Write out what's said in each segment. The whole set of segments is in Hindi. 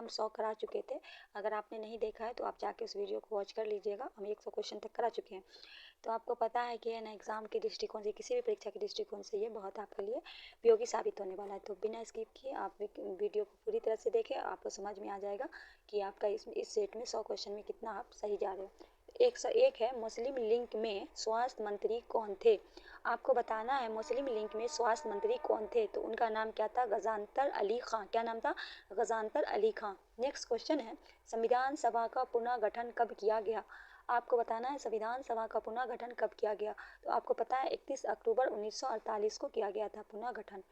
हम 100 करा चुके थे। अगर आपने नहीं देखा है तो आप जाके उस वीडियो को वॉच कर लीजिएगा। हम 100 क्वेश्चन तक करा चुके हैं। तो आपको पता है कि है ना, एग्ज़ाम के दृष्टिकोण से, किसी भी परीक्षा के दृष्टिकोण से ये बहुत आपके लिए उपयोगी साबित होने वाला है। तो बिना स्किप किए आप वीडियो को पूरी तरह से देखें, आपको समझ में आ जाएगा कि आपका इस सेट में 100 क्वेश्चन में कितना आप सही जा रहे हो। 101 है, मुस्लिम लीग में स्वास्थ्य मंत्री कौन थे? आपको बताना है मुस्लिम लीग में स्वास्थ्य मंत्री कौन थे। तो उनका नाम क्या था? गजानतर अली खां। क्या नाम था? गजानतर अली खां। नेक्स्ट क्वेश्चन है, संविधान सभा का पुनर्गठन कब किया गया? आपको बताना है संविधान सभा का पुनर्गठन कब किया गया। तो आपको पता है 31 अक्टूबर 1948 को किया गया था पुनर्गठन।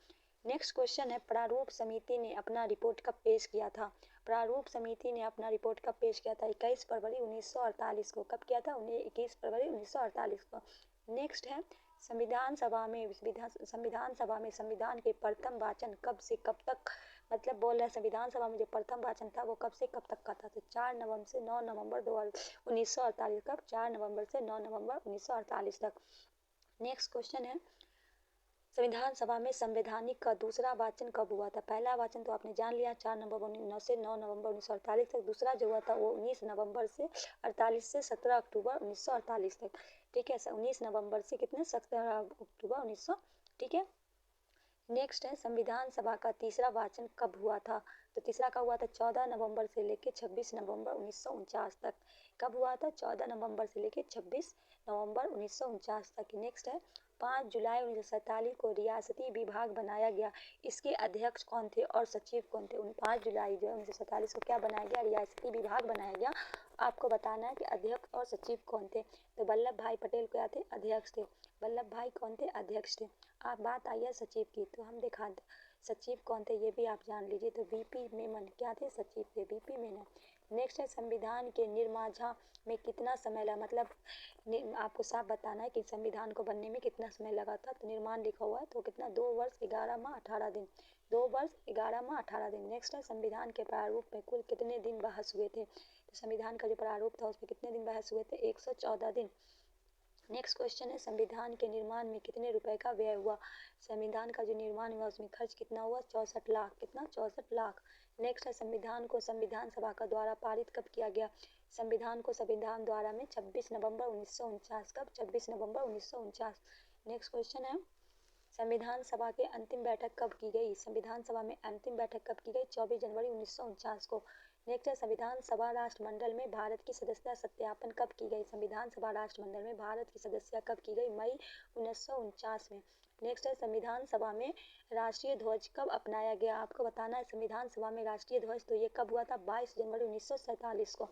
नेक्स्ट क्वेश्चन है, प्रारूप समिति ने अपना रिपोर्ट कब पेश किया था? प्रारूप समिति ने अपना रिपोर्ट कब पेश किया था? 21 फरवरी 1948 को। कब किया था? 21 फरवरी 1948 को। नेक्स्ट है, संविधान सभा में संविधान के प्रथम वाचन कब से कब तक, मतलब बोल रहे हैं संविधान सभा में जो प्रथम वाचन था वो कब से कब तक का था? तो 4 नवंबर से 9 नवंबर 1948। कब? 4 नवंबर से 9 नवंबर 1948 तक। नेक्स्ट क्वेश्चन है, संविधान सभा में संवैधानिक का दूसरा वाचन कब हुआ था? पहला वाचन तो आपने जान लिया 4 नवंबर 9 से 9 नवंबर 1948 तक। दूसरा जो हुआ था वो 19 नवंबर से 48 से 17 अक्टूबर 1948 तक। ठीक है, 19 नवंबर से कितने? 17 अक्टूबर 1900। ठीक है। नेक्स्ट है, संविधान सभा का तीसरा वाचन कब हुआ था? तो तीसरा का हुआ था 14 नवंबर से लेकर 26 नवंबर 1949 तक। कब हुआ था? 14 नवंबर से लेकर 26 नवंबर 1949 तक। नेक्स्ट है, 5 जुलाई 1947 को रियासती विभाग बनाया गया। इसके अध्यक्ष कौन थे और सचिव कौन थे? 5 जुलाई जो है 1947 को क्या बनाया गया? रियासती विभाग बनाया गया। आपको बताना है कि अध्यक्ष और सचिव कौन थे। तो वल्लभ भाई पटेल क्या थे? अध्यक्ष थे। वल्लभ भाई कौन थे? अध्यक्ष थे। आप बात आई है सचिव की, तो हम दिखा दें सचिव कौन थे, ये भी आप जान लीजिए। तो बीपी मेनन क्या थे? सचिव थे, बीपी मेनन। नेक्स्ट है, संविधान के निर्माण में कितना समय लगा? मतलब आपको साफ बताना है कि संविधान को बनने में कितना समय लगा था। तो निर्माण लिखा हुआ है तो कितना? 2 वर्ष 11 माह 18 दिन। 2 वर्ष 11 माह 18 दिन। नेक्स्ट है, संविधान के प्रारूप में कुल कितने दिन बहस हुए थे? तो संविधान का जो प्रारूप था उसमें कितने दिन बहस हुए थे? 114 दिन। नेक्स्ट क्वेश्चन है, संविधान के निर्माण में कितने रुपए का व्यय हुआ? संविधान का जो निर्माण हुआ उसमें खर्च कितना हुआ? 64 लाख। कितना? 64 लाख। नेक्स्ट है, संविधान को संविधान सभा का द्वारा पारित कब किया गया? संविधान को संविधान द्वारा में 26 नवंबर 1949। कब? 26 नवंबर 1949। नेक्स्ट क्वेश्चन है, संविधान सभा के अंतिम बैठक कब की गई? संविधान सभा में अंतिम बैठक कब की गई? 24 जनवरी 1949 को। नेक्स्ट है, संविधान सभा राष्ट्रमंडल में भारत की सदस्यता सत्यापन कब की गई? संविधान सभा राष्ट्रमंडल में भारत की सदस्यता कब की गई? मई 1949 में। नेक्स्ट है, संविधान सभा में राष्ट्रीय ध्वज कब अपनाया गया? आपको बताना है संविधान सभा में राष्ट्रीय ध्वज तो ये कब हुआ था? 22 जनवरी 1947 को।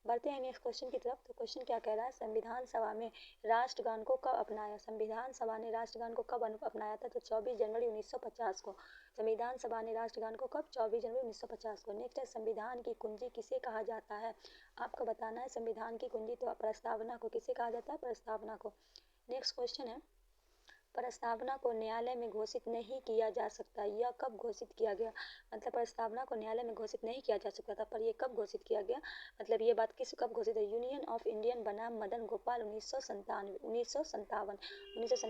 बढ़ते हैं नेक्स्ट क्वेश्चन की तरफ। तो क्वेश्चन क्या कह रहा है? संविधान सभा में राष्ट्रगान को कब अपनाया? संविधान सभा ने राष्ट्रगान को कब अपनाया था? तो 24 जनवरी 1950 को। संविधान सभा ने राष्ट्रगान को कब? 24 जनवरी 1950 को। नेक्स्ट है, संविधान की कुंजी किसे कहा जाता है? आपको बताना है संविधान की कुंजी तो प्रस्तावना को। किसे कहा जाता है? प्रस्तावना को। नेक्स्ट क्वेश्चन है, प्रस्तावना को न्यायालय में घोषित नहीं किया जा सकता, यह कब घोषित किया गया? मतलब प्रस्तावना को न्यायालय में घोषित नहीं किया जा सकता था, पर यह कब घोषित किया गया? मतलब ये बात कब घोषित है? यूनियन ऑफ इंडियन बनाम Madan Gopal 1957।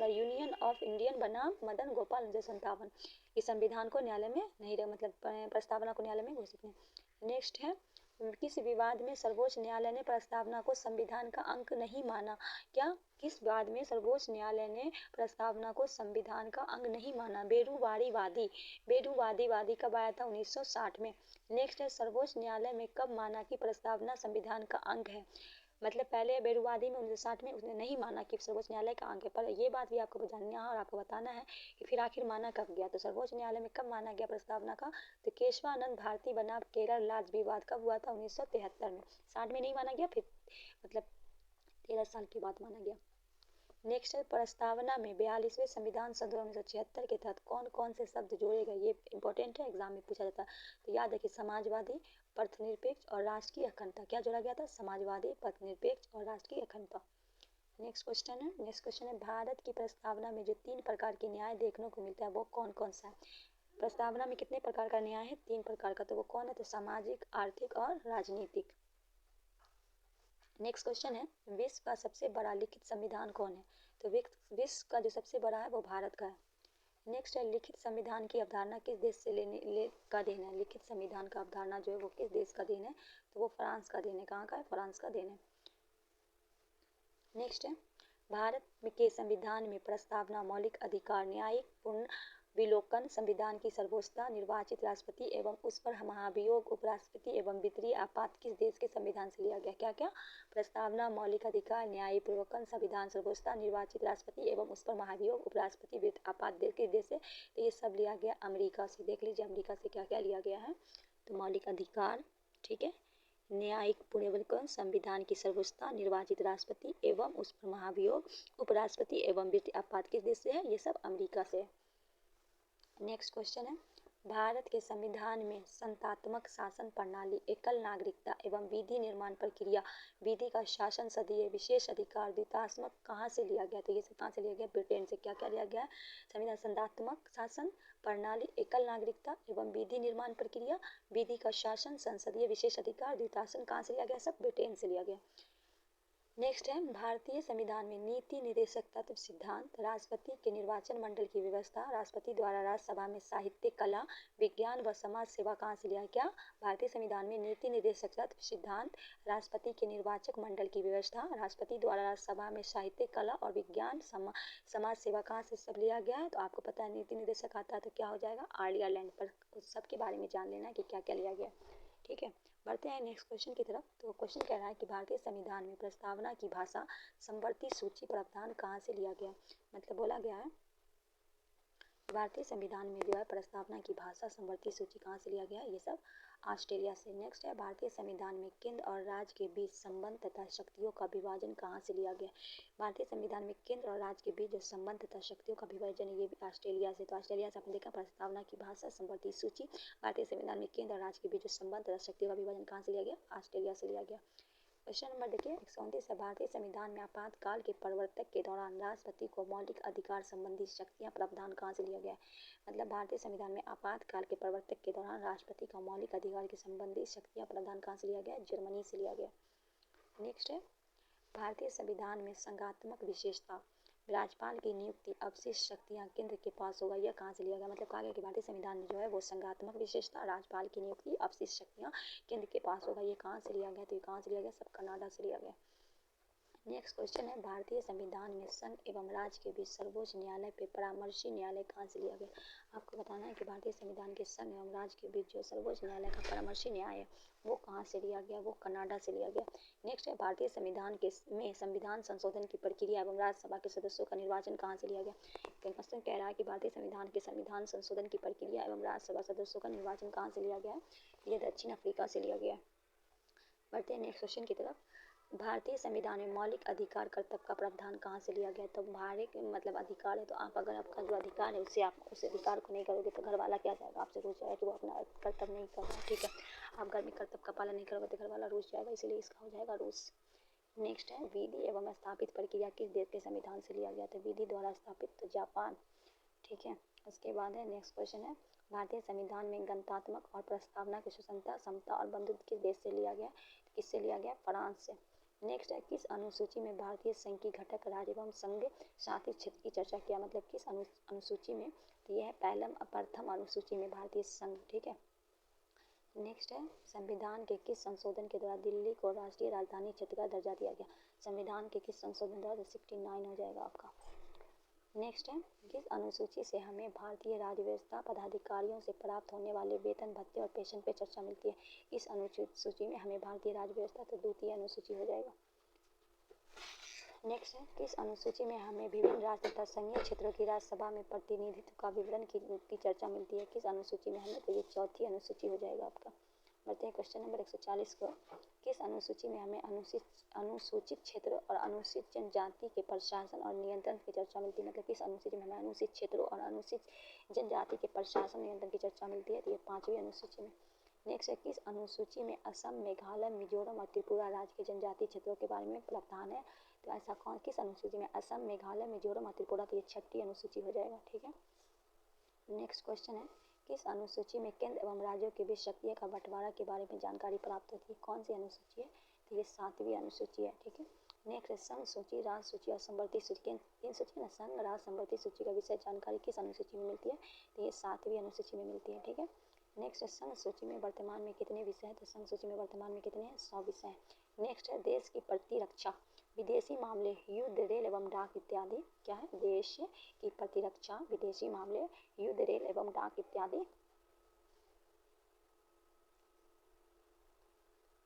Union of Indian बनाम मदन गोपाल 1957। इस संविधान को न्यायालय में नहीं रहा, मतलब प्रस्तावना को न्यायालय में घोषित नहीं। नेक्स्ट है, किस विवाद में सर्वोच्च न्यायालय ने प्रस्तावना को संविधान का अंग नहीं माना? क्या? किस विवाद में सर्वोच्च न्यायालय ने प्रस्तावना को संविधान का अंग नहीं माना? बेरूवादी वादी कब आया था? 1960 में। नेक्स्ट है, सर्वोच्च न्यायालय में कब माना कि प्रस्तावना संविधान का अंग है? मतलब पहले बेरूवादी में 1960 में उसने नहीं माना कि सर्वोच्च न्यायालय का अंग है, पर ये बात भी आपको जानना है और आपको बताना है कि फिर आखिर माना कब गया। तो सर्वोच्च न्यायालय में कब माना गया प्रस्तावना का? तो केशवानंद भारती बनाम केरल राज्य विवाद कब हुआ था? 1973 में। 60 में नहीं माना गया, फिर मतलब 13 साल के बाद माना गया। नेक्स्ट है, प्रस्तावना में 42वें संविधान संशोधन 1976 के तहत कौन कौन से शब्द जोड़े गए? ये इंपॉर्टेंट है, एग्जाम में पूछा जाता है। तो याद रखिए, समाजवादी, पथनिरपेक्ष और राष्ट्र की अखंडता। क्या जोड़ा गया था? समाजवादी, पथनिरपेक्ष और राष्ट्र की अखंडता। नेक्स्ट क्वेश्चन है, भारत की प्रस्तावना में जो 3 प्रकार के न्याय देखने को मिलता है वो कौन कौन सा है? प्रस्तावना में कितने प्रकार का न्याय है? 3 प्रकार का। तो वो कौन है? तो सामाजिक, आर्थिक और राजनीतिक। नेक्स्ट क्वेश्चन है, विश्व का सबसे बड़ा लिखित संविधान कौन है? तो विश्व का जो सबसे बड़ा है वो भारत का है। नेक्स्ट है लिखित संविधान की अवधारणा किस देश से का देन है। लिखित संविधान का अवधारणा जो है वो किस देश का देन है, तो वो फ्रांस का देन है। कहाँ का है, फ्रांस का देन है। नेक्स्ट है भारत के संविधान में प्रस्तावना, मौलिक अधिकार, न्यायिक पुनर्विलोकन, संविधान की सर्वोच्चता, निर्वाचित राष्ट्रपति एवं उस पर महाभियोग, उपराष्ट्रपति एवं वित्तीय आपात किस देश के संविधान से लिया गया। क्या क्या, प्रस्तावना, मौलिक अधिकार, न्यायिक पुनर्विलोकन, संविधान सर्वोच्चता, निर्वाचित राष्ट्रपति एवं उस पर महाभियोग, उपराष्ट्रपति, वित्तीय आपात किस देश से, तो ये सब लिया गया अमेरिका से। देख लीजिए अमेरिका से क्या क्या लिया गया है, तो मौलिक अधिकार, ठीक है, न्यायिक पुनर्विलोकन, संविधान की सर्वोच्चता, निर्वाचित राष्ट्रपति एवं उस पर महाभियोग, उपराष्ट्रपति एवं वित्तीय आपात किस देश से है, ये सब अमेरिका से है। नेक्स्ट क्वेश्चन है भारत के संविधान में संतात्मक शासन प्रणाली, एकल नागरिकता एवं विधि निर्माण प्रक्रिया, विधि का शासन, सदीय विशेष अधिकार, द्वितात्मक कहाँ से लिया गया, तो ये सब कहाँ से लिया गया, ब्रिटेन से। क्या क्या लिया गया है, संविधान संतात्मक शासन प्रणाली, एकल नागरिकता एवं विधि निर्माण प्रक्रिया, विधि का शासन, संसदीय विशेष अधिकार, द्वितासन कहाँ से लिया गया, सब ब्रिटेन से लिया गया। नेक्स्ट है भारतीय संविधान में नीति निर्देशक तत्व सिद्धांत, राष्ट्रपति के निर्वाचन मंडल की व्यवस्था, राष्ट्रपति द्वारा राज्यसभा में साहित्य, कला, विज्ञान व समाज सेवा कहाँ से लिया गया। भारतीय संविधान में नीति निर्देशक तत्व सिद्धांत, राष्ट्रपति के निर्वाचक मंडल की व्यवस्था, राष्ट्रपति द्वारा राज्यसभा में साहित्य, कला और विज्ञान समाज सेवा कहाँ से सब लिया गया है। तो आपको पता है नीति निर्देशक आता है तो क्या हो जाएगा, आयरलैंड पर। उस सब के बारे में जान लेना है कि क्या क्या लिया गया। ठीक है, बढ़ते हैं नेक्स्ट क्वेश्चन की तरफ। तो क्वेश्चन कह रहा है कि भारतीय संविधान में प्रस्तावना की भाषा समवर्ती सूची प्रावधान कहाँ से लिया गया। मतलब बोला गया है भारतीय संविधान में जो है प्रस्तावना की भाषा समवर्ती सूची कहाँ से लिया गया, ये सब ऑस्ट्रेलिया से। नेक्स्ट है भारतीय संविधान में केंद्र और राज्य के बीच संबंध तथा शक्तियों का विभाजन कहाँ से लिया गया। भारतीय संविधान में केंद्र और राज्य के बीच जो संबंध तथा शक्तियों का विभाजन, ये भी ऑस्ट्रेलिया से। तो ऑस्ट्रेलिया से आपने देखा प्रस्तावना की भाषा समवर्ती सूची, भारतीय संविधान में केंद्र और राज्य के बीच जो संबंध तथा शक्तियों का विभाजन कहाँ से लिया गया, ऑस्ट्रेलिया से लिया गया। क्वेश्चन नंबर देखिए 129 है भारतीय संविधान में आपातकाल के प्रवर्तक के दौरान राष्ट्रपति को मौलिक अधिकार संबंधी शक्तियां प्रावधान कहाँ से लिया गया है। मतलब भारतीय संविधान में आपातकाल के प्रवर्तक के दौरान राष्ट्रपति का मौलिक अधिकार के संबंधी शक्तियां प्रावधान कहाँ से लिया गया, जर्मनी से लिया गया। नेक्स्ट है भारतीय संविधान में संघात्मक विशेषता, राज्यपाल की नियुक्ति, अवशिष्ट शक्तियाँ केंद्र के पास होगा, यह कहाँ से लिया गया। मतलब कहा गया कि भारतीय संविधान में जो है वो संघात्मक विशेषता, राज्यपाल की नियुक्ति, अवशिष्ट शक्तियाँ केंद्र के पास होगा, ये कहाँ से लिया गया, तो ये कहाँ से लिया गया, सब कनाडा से लिया गया। नेक्स्ट क्वेश्चन है भारतीय संविधान में संघ एवं राज्य के बीच सर्वोच्च न्यायालय पे परामर्शी न्यायालय कहाँ से लिया गया। आपको बताना है कि भारतीय संविधान के संघ एवं राज्य के बीच जो सर्वोच्च न्यायालय का परामर्शी न्याय है वो कहाँ से लिया गया, वो कनाडा से लिया गया। नेक्स्ट है भारतीय संविधान के में संविधान संशोधन की प्रक्रिया एवं राज्यसभा के सदस्यों का निर्वाचन कहाँ से लिया गया। क्वेश्चन कह रहा है कि भारतीय संविधान के संविधान संशोधन की प्रक्रिया एवं राज्यसभा सदस्यों का निर्वाचन कहाँ से लिया गया है, ये दक्षिण अफ्रीका से लिया गया। बढ़ते हैं नेक्स्ट क्वेश्चन की तरफ। भारतीय संविधान में मौलिक अधिकार कर्तव्य का प्रावधान कहाँ से लिया गया। तो भारत मतलब अधिकार है, तो आप अगर आपका जो अधिकार है उससे आप उस अधिकार को नहीं करोगे तो घर वाला क्या जाएगा, आपसे रूस जाएगा कि वो अपना कर्तव्य नहीं कर रहा है। ठीक है, आप घर में कर्तव्य का पालन नहीं करोगे तो घर वाला रूस जाएगा, इसलिए इसका हो जाएगा रूस। नेक्स्ट है विधि एवं स्थापित प्रक्रिया किस देश के संविधान से लिया गया, तो विधि द्वारा स्थापित तो जापान। ठीक है, उसके बाद है नेक्स्ट क्वेश्चन है भारतीय संविधान में गणतात्मक और प्रस्तावना की स्वतंत्रता, समता और बंधुत्व किस देश से लिया गया, किससे लिया गया, फ्रांस से। नेक्स्ट है किस अनुसूची में भारतीय संघ की घटक राज्य एवं संघ शासित क्षेत्र की चर्चा किया। मतलब किस अनुसूची में, तो यह है प्रथम अनुसूची में भारतीय संघ। ठीक है, नेक्स्ट है संविधान के किस संशोधन के द्वारा दिल्ली को राष्ट्रीय राजधानी क्षेत्र का दर्जा दिया गया। संविधान के किस संशोधन द्वारा, 69 हो जाएगा आपका। नेक्स्ट है किस अनुसूची से हमें भारतीय राज्य व्यवस्था पदाधिकारियों से प्राप्त होने वाले वेतन, भत्ते और पेंशन पे चर्चा मिलती है। इस अनुसूची में हमें भारतीय राज्य व्यवस्था, तो द्वितीय अनुसूची हो जाएगा। नेक्स्ट है किस अनुसूची में हमें विभिन्न राज्य तथा संघीय क्षेत्रों की राज्यसभा में प्रतिनिधित्व का विवरण की चर्चा मिलती है। किस अनुसूची में हमें, तो ये चौथी अनुसूची हो जाएगा आपका। बढ़ते हैं क्वेश्चन नंबर 140 को। किस अनुसूची में हमें अनुसूचित क्षेत्र और अनुसूचित जनजाति के प्रशासन और नियंत्रण की चर्चा मिलती है। मतलब किस अनुसूची में हमें अनुसूचित क्षेत्रों और अनुसूचित जनजाति के प्रशासन नियंत्रण की चर्चा मिलती है, तो ये 5वीं अनुसूची में। नेक्स्ट है किस अनुसूची में असम, मेघालय, मिजोरम और त्रिपुरा राज्य के जनजातीय क्षेत्रों के बारे में प्रावधान है। तो ऐसा कौन किस अनुसूची में, असम, मेघालय, मिजोरम और त्रिपुरा, तो ये 6ठी अनुसूची हो जाएगा। ठीक है, नेक्स्ट क्वेश्चन है किस अनुसूची में केंद्र एवं राज्यों के बीच शक्तियों का बंटवारा के बारे में जानकारी प्राप्त होती है। कौन सी अनुसूची है, तो ये 7वीं अनुसूची है। ठीक है, नेक्स्ट संघ सूची, राज्य सूची और संवर्ती सूची। तीन सूची ना, संघ, राज्य, संवर्ती सूची का विषय जानकारी किस अनुसूची में मिलती है? तो ये 7वीं अनुसूची में मिलती है। ठीक है। नेक्स्ट है संघ सूची में वर्तमान में कितने विषय हैं? तो संघ सूची में वर्तमान में कितने हैं? 100 विषय हैं। नेक्स्ट है देश की प्रतिरक्षा, विदेशी मामले, युद्ध, रेल एवं डाक इत्यादि क्या है? देश की प्रतिरक्षा, विदेशी मामले, युद्ध, रेल एवं डाक इत्यादि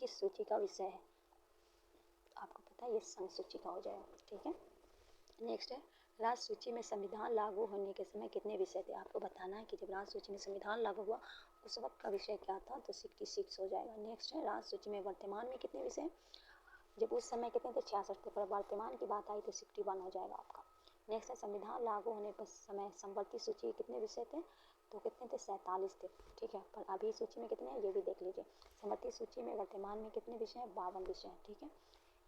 किस सूची का विषय है? आपको पता है ये संघ सूची का हो जाएगा। ठीक है। नेक्स्ट है राज्य सूची में संविधान लागू होने के समय कितने विषय थे? आपको बताना है कि जब राज्य सूची में संविधान लागू हुआ उस वक्त का विषय क्या था? तो 66 हो जाएगा। नेक्स्ट है राज्य सूची में वर्तमान में कितने विषय? जब उस समय कितने थे? 66 थे, पर वर्तमान की बात आई तो 61 हो जाएगा आपका। नेक्स्ट है संविधान लागू होने पर समय संवर्ती सूची कितने विषय थे? तो कितने थे? 47 थे। ठीक है। पर अभी सूची में कितने हैं ये भी देख लीजिए। संवर्ती सूची में वर्तमान में कितने विषय हैं? 52 विषय हैं। ठीक है।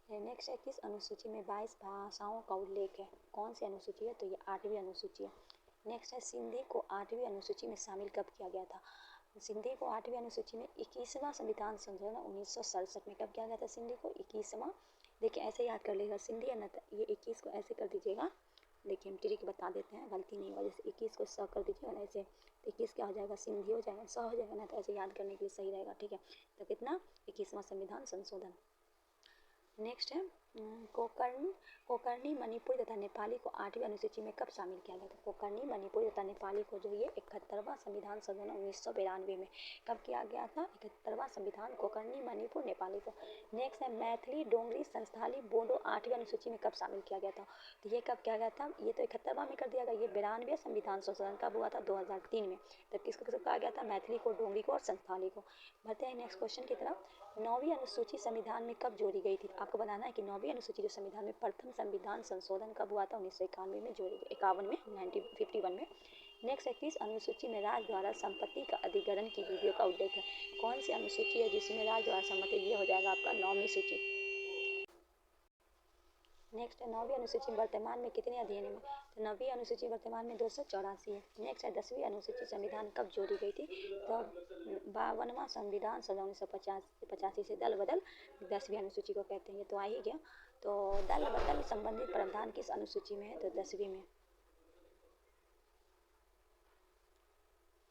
नेक्स्ट है किस अनुसूची में 22 भाषाओं का उल्लेख है? कौन सी अनुसूची है? तो ये 8वीं अनुसूची है। नेक्स्ट है सिंधी को 8वीं अनुसूची में शामिल कब किया गया था? सिंधी को 8वीं अनुसूची में 21वां संविधान संशोधन 1967 में कब किया गया था? सिंधी को 21वां। देखिए ऐसे याद कर लेगा, सिंधी है ना, तो ये 21 को ऐसे कर दीजिएगा। देखिए हम ट्रिक बता देते हैं, गलती नहीं होगा। जैसे 21 को 100 कर दीजिएगा ना ऐसे, तो 21 क्या हो जाएगा? सिंधी हो जाएगा। 100 हो जाएगा ना, तो ऐसे याद करने के लिए सही रहेगा। ठीक है। तो कितना? 21वां संविधान संशोधन। नेक्स्ट है कोंकणी, मणिपुरी तथा नेपाली को 8वीं अनुसूची में कब शामिल किया गया था? कोंकणी, मणिपुरी तथा नेपाली को जो ये 71वां संविधान संशोधन 1992 में कब किया गया था? 71वां संविधान कोंकणी, मणिपुर, नेपाली को। नेक्स्ट है मैथिली, डोंगरी, संस्थाली, बोडो 8वीं अनुसूची में कब शामिल किया गया था? तो ये कब किया गया था? ये तो 71वां में कर दिया गया। ये 92वें संविधान संशोधन कब हुआ था? 2003 में। तब किसको कहा गया था? मैथिली को, डोंगरी को और संस्थाली को। बढ़ते हैं नेक्स्ट क्वेश्चन की तरफ। 9वीं अनुसूची संविधान में कब जोड़ी गई थी? आपको बताना है कि 9वीं अनुसूची जो संविधान में प्रथम संविधान संशोधन कब हुआ था? 1991 में जोड़ी गई, 51 में, 1951 में। नेक्स्ट है किस अनुसूची में राज्य द्वारा संपत्ति का अधिग्रहण की विधियों का उल्लेख है? कौन सी अनुसूची है जिसमें राज्य द्वारा संपत्ति? ये हो जाएगा आपका 9वीं सूची। नेक्स्ट है 9वीं अनुसूची वर्तमान में कितने अधिनियम है? तो 9वीं अनुसूची वर्तमान में 284 है। नेक्स्ट है 10वीं अनुसूची संविधान कब जोड़ी गई थी? तो 52वां संविधान संशोधन 1985 से दल बदल 10वीं अनुसूची को कहते हैं। ये तो आ ही गया। तो दल बदल संबंधित प्रावधान किस अनुसूची में है? तो 10वीं में।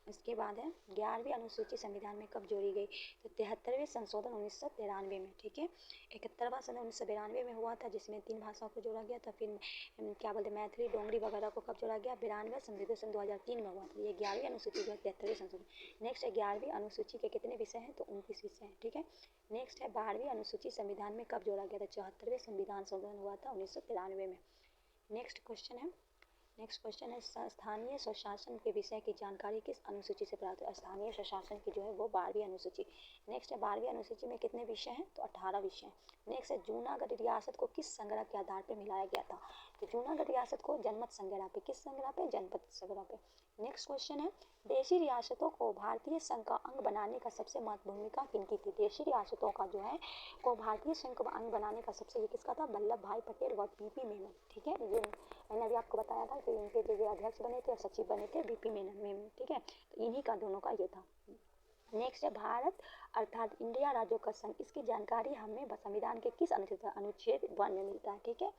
इसके बाद है 11वीं अनुसूची संविधान में कब जोड़ी गई? तो 73वें संशोधन 1993 में। ठीक है। 71वां संशोधन 1992 में हुआ था, जिसमें 3 भाषाओं को जोड़ा गया था। फिर क्या बोलते मैथिली, डोंगरी वगैरह को कब जोड़ा गया? 92वें संशोधन 2003 में हुआ था। ये 11वीं अनुसूची जो है 73वें संशोधन। नेक्स्ट है 11वीं अनुसूची के कितने विषय हैं? तो 29 विषय हैं। ठीक है। नेक्स्ट है 12वीं अनुसूची संविधान में कब जोड़ा गया था? 74वें संविधान संशोधन हुआ था 1993 में। नेक्स्ट क्वेश्चन है स्थानीय स्वशासन के विषय की जानकारी किस अनुसूची से प्राप्त है? स्थानीय स्वशासन की जो है वो 12वीं अनुसूची। नेक्स्ट है 12वीं अनुसूची में कितने विषय हैं? तो 18 विषय हैं। नेक्स्ट है जूनागढ़ रियासत को किस संग्रह के आधार पर मिलाया गया था? तो जूनागढ़ रियासत को जनमत संग्रह पे, किस संग्रह पे? जनमत संग्रह पे। नेक्स्ट क्वेश्चन है देशी रियासतों को भारतीय संघ का अंग बनाने का सबसे महत्वपूर्ण भूमिका किनकी थी? देशी रियासतों का जो है को भारतीय संघ का अंग बनाने का सबसे, ये किसका था? वल्लभ भाई पटेल व बीपी मेनन। ठीक है। ये मैंने अभी आपको बताया था कि इनके जो अध्यक्ष बने थे और सचिव बने थे बीपी मेनन। ठीक है। तो इन्हीं का दोनों का ये था। नेक्स्ट है भारत अर्थात इंडिया राज्यों का संघ, इसकी जानकारी हमें संविधान के किस अनुच्छेद 1 में मिलता है? ठीक है।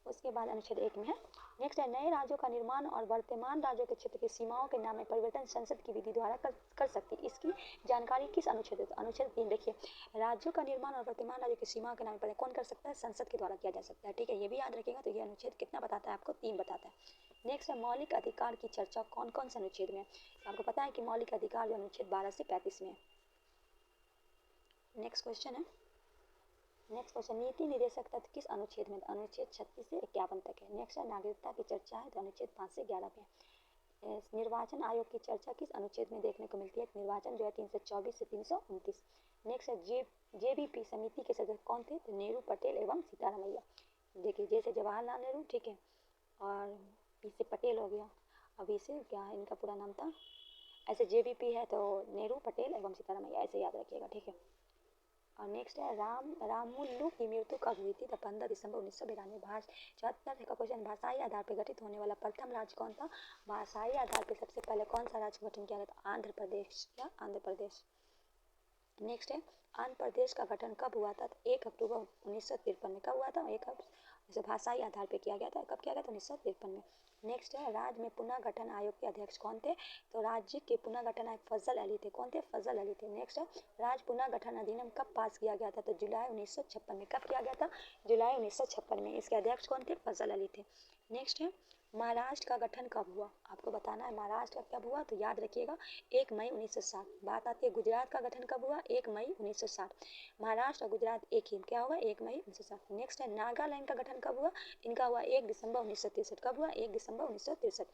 उसके बाद अनुच्छेद 1 में है। नेक्स्ट है नए राज्यों का निर्माण और वर्तमान राज्यों के क्षेत्र की सीमाओं के नाम में परिवर्तन संसद की विधि द्वारा कर सकती है। इसकी जानकारी किस अनुच्छेद? अनुच्छेद 3। देखिए राज्यों का निर्माण और वर्तमान राज्यों की सीमाओं के नाम पर कौन कर सकता है? संसद के द्वारा किया जा सकता है। ठीक है। ये भी याद रखिएगा। तो ये अनुच्छेद कितना बताता है आपको? 3 बताता है। नेक्स्ट है मौलिक अधिकार की चर्चा कौन कौन से अनुच्छेद में है? आपको पता है कि मौलिक अधिकार जो अनुच्छेद 12 से 35 में है। नेक्स्ट क्वेश्चन नीति निदेशक तत्व किस अनुच्छेद में? अनुच्छेद 36 से 51 तक है। नेक्स्ट है नागरिकता की चर्चा है, तो अनुच्छेद 5 से 11 में है। निर्वाचन आयोग की चर्चा किस अनुच्छेद में देखने को मिलती है? निर्वाचन जो है 324 से 329। नेक्स्ट है जेबीपी समिति के सदस्य कौन थे? तो नेहरू, पटेल एवं सीतारामैया। देखिए जैसे जवाहरलाल नेहरू, ठीक है, और पी से पटेल हो गया। अभी से क्या है इनका पूरा नाम था? ऐसे जेबीपी है तो नेहरू, पटेल एवं सीतारामैया, ऐसे याद रखिएगा। ठीक है। और नेक्स्ट है रामुलु की मृत्यु कब हुई थी? तो 15 दिसंबर 1992। 74 का क्वेश्चन भाषाई आधार पर गठित होने वाला प्रथम राज्य कौन था? भाषाई आधार पर सबसे पहले कौन सा राज्य गठन किया गया था? आंध्र प्रदेश या आंध्र प्रदेश। नेक्स्ट है आंध्र प्रदेश का गठन कब हुआ था? तो 1 अक्टूबर 1953 में। कब हुआ था? जैसे भाषाई आधार पर किया गया था। कब किया गया था? 1953 में। नेक्स्ट है राज्य में पुनः गठन आयोग के अध्यक्ष कौन थे? तो राज्य के पुनः गठन आयोग फजल अली थे। कौन थे? फजल अली थे। नेक्स्ट है राज्य पुनः गठन अधिनियम कब पास किया गया था? तो जुलाई 1956 में। कब किया गया था? जुलाई 1956 में। इसके अध्यक्ष कौन थे? फजल अली थे। नेक्स्ट है महाराष्ट्र का गठन कब हुआ? आपको बताना है महाराष्ट्र का कब हुआ, तो याद रखिएगा 1 मई 1960। बात आती है गुजरात का गठन कब हुआ? 1 मई 1960। महाराष्ट्र और गुजरात एक ही, क्या होगा? 1 मई 1960। नेक्स्ट है नागालैंड का गठन कब हुआ? इनका हुआ 1 दिसंबर 1963। कब हुआ? 1 दिसंबर 1963।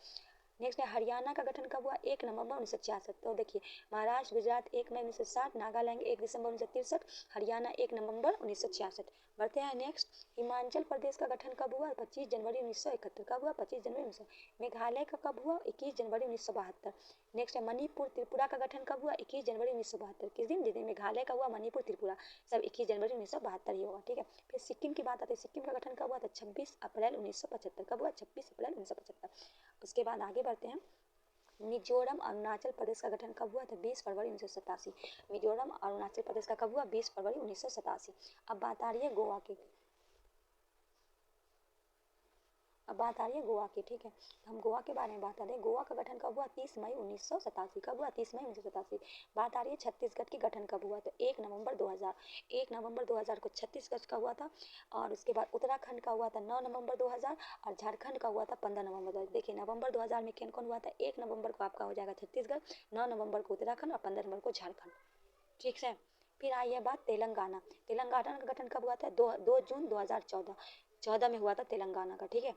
नेक्स्ट है हरियाणा का गठन कब हुआ? 1 नवंबर 1966। तो देखिए महाराष्ट्र गुजरात 1 मई 1960, नागालैंड 1 दिसंबर 1963, हरियाणा 1 नवंबर 1966। बढ़ते हैं नेक्स्ट हिमाचल प्रदेश का गठन कब हुआ? 25 जनवरी 1971। कब हुआ? 25 जनवरी 1900। मेघालय का कब हुआ? 21 जनवरी 1972। नेक्स्ट है मणिपुर त्रिपुरा का गठन कब हुआ? 21 जनवरी 1972। किस दिन? जिस दिन मेघालय का हुआ, मणिपुर त्रिपुरा सब 21 जनवरी 1972 ही होगा। ठीक है, फिर सिक्किम की बात आती है। सिक्किम का गठन कब हुआ था? 26 अप्रैल 1975। कब हुआ? 26 अप्रैल 1975। उसके बाद आगे बढ़ते हैं मिजोरम अरुणाचल प्रदेश का गठन कब हुआ था? 20 फरवरी 1987। मिजोरम अरुणाचल प्रदेश का कब हुआ? 20 फरवरी 1987। अब बात आ रही है गोवा की। अब बात आ रही है गोवा की। ठीक है, हम गोवा के बारे में बात कर रहे हैं। गोवा का गठन कब हुआ? 30 मई 1987। कब हुआ? 30 मई 1987। बात आ रही है छत्तीसगढ़ की गठन कब हुआ? तो 1 नवंबर 2000। 1 नवंबर 2000 को छत्तीसगढ़ का हुआ था। और उसके बाद उत्तराखंड का हुआ था 9 नवंबर 2000 और झारखंड का हुआ था 15 नवंबर 2000। देखिए नवंबर 2000 में कौन कौन हुआ था? 1 नवंबर को आपका हो जाएगा छत्तीसगढ़, 9 नवंबर को उत्तराखंड और 15 नवंबर को झारखंड। ठीक है, फिर आई है बात तेलंगाना। तेलंगाना का गठन कब हुआ था? 2 जून 2014। 14 में हुआ था तेलंगाना का। ठीक है,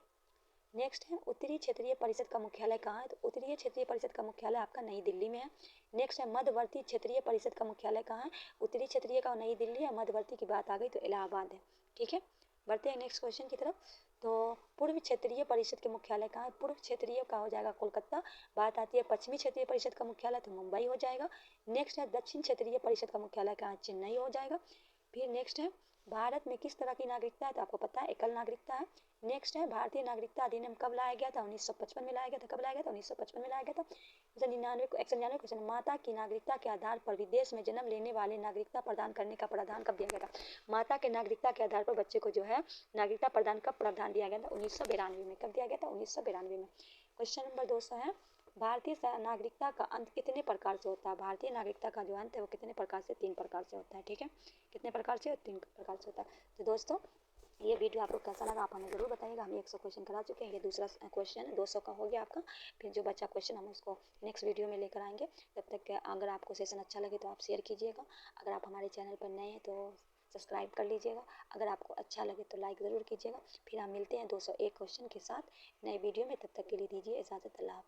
नेक्स्ट है उत्तरी क्षेत्रीय परिषद का मुख्यालय कहाँ है? तो उत्तरीय क्षेत्रीय परिषद का मुख्यालय आपका नई दिल्ली में है। नेक्स्ट है मध्यवर्ती क्षेत्रीय परिषद का मुख्यालय कहाँ है? उत्तरी क्षेत्रीय का नई दिल्ली है, मध्यवर्ती की बात आ गई तो इलाहाबाद है। ठीक है, बढ़ते हैं नेक्स्ट क्वेश्चन की तरफ। तो पूर्व क्षेत्रीय परिषद के मुख्यालय कहाँ है? पूर्व क्षेत्रीय का हो जाएगा कोलकाता। बात आती है पश्चिमी क्षेत्रीय परिषद का मुख्यालय तो मुंबई हो जाएगा। नेक्स्ट है दक्षिण क्षेत्रीय परिषद का मुख्यालय कहाँ है? चेन्नई हो जाएगा। फिर नेक्स्ट है भारत में किस तरह की नागरिकता है? तो आपको पता है एकल नागरिकता है। नेक्स्ट है भारतीय नागरिकता अधिनियम कब लाया गया था? 1955 में लाया गया था। कब लाया गया था? 1955 में लाया गया था। 199 क्वेश्चन माता की नागरिकता के आधार पर विदेश में जन्म लेने वाले नागरिकता प्रदान करने का प्रावधान कब दिया गया था? माता के नागरिकता के आधार पर बच्चे को जो है नागरिकता प्रदान कब प्रावधान दिया गया था? 1992 में। कब दिया गया था? 1992 में। क्वेश्चन नंबर 200 है भारतीय नागरिकता का अंत कितने प्रकार से होता है? भारतीय नागरिकता का जो अंत है वो कितने प्रकार से? 3 प्रकार से होता है। ठीक है, कितने प्रकार से? 3 प्रकार से होता है। तो दोस्तों ये वीडियो आपको कैसा लगा आप हमें ज़रूर बताइएगा। हम 100 क्वेश्चन करा चुके हैं, ये दूसरा क्वेश्चन 200 का हो गया आपका। फिर जो बच्चा क्वेश्चन हम उसको नेक्स्ट वीडियो में लेकर आएंगे। जब तक अगर आपको सेशन अच्छा लगे तो आप शेयर कीजिएगा। अगर आप हमारे चैनल पर नए हैं तो सब्सक्राइब कर लीजिएगा। अगर आपको अच्छा लगे तो लाइक ज़रूर कीजिएगा। फिर हम मिलते हैं 201 क्वेश्चन के साथ नए वीडियो में। तब तक के लिए दीजिए इजाज़त। अल्लाह।